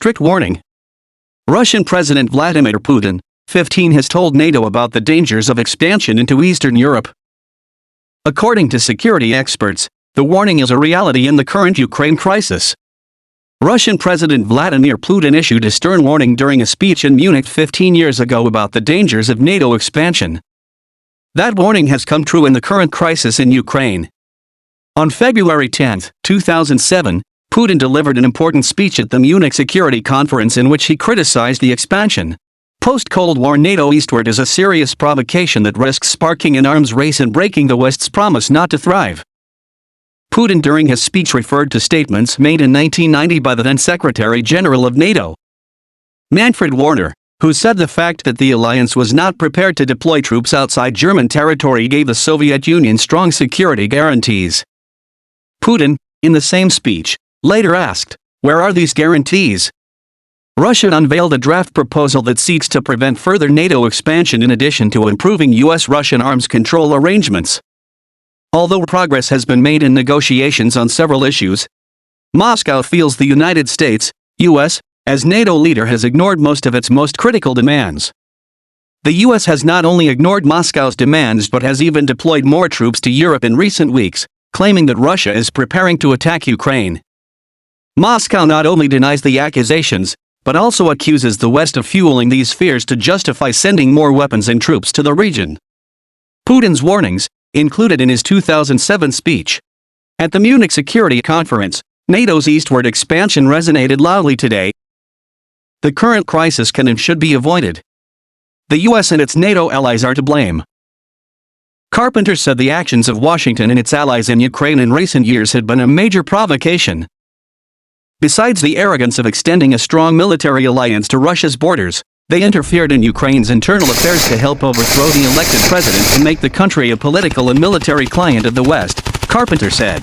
strict warning. Russian President Vladimir Putin, 15, has told NATO about the dangers of expansion into Eastern Europe. According to security experts, the warning is a reality in the current Ukraine crisis. Russian President Vladimir Putin issued a stern warning during a speech in Munich 15 years ago about the dangers of NATO expansion. That warning has come true in the current crisis in Ukraine. On February 10, 2007, Putin delivered an important speech at the Munich Security Conference in which he criticized the expansion. Post-Cold War NATO eastward is a serious provocation that risks sparking an arms race and breaking the West's promise not to thrive. Putin during his speech referred to statements made in 1990 by the then Secretary General of NATO, Manfred Warner, who said the fact that the alliance was not prepared to deploy troops outside German territory gave the Soviet Union strong security guarantees. Putin, in the same speech, later asked, "Where are these guarantees?" Russia unveiled a draft proposal that seeks to prevent further NATO expansion in addition to improving U.S.-Russian arms control arrangements. Although progress has been made in negotiations on several issues, Moscow feels the United States, U.S., as NATO leader has ignored most of its most critical demands. The U.S. has not only ignored Moscow's demands but has even deployed more troops to Europe in recent weeks, claiming that Russia is preparing to attack Ukraine. Moscow not only denies the accusations, but also accuses the West of fueling these fears to justify sending more weapons and troops to the region. Putin's warnings, included in his 2007 speech at the Munich Security Conference, NATO's eastward expansion resonated loudly today. The current crisis can and should be avoided. The U.S. and its NATO allies are to blame. Carpenter said the actions of Washington and its allies in Ukraine in recent years had been a major provocation. Besides the arrogance of extending a strong military alliance to Russia's borders, they interfered in Ukraine's internal affairs to help overthrow the elected president and make the country a political and military client of the West, Carpenter said.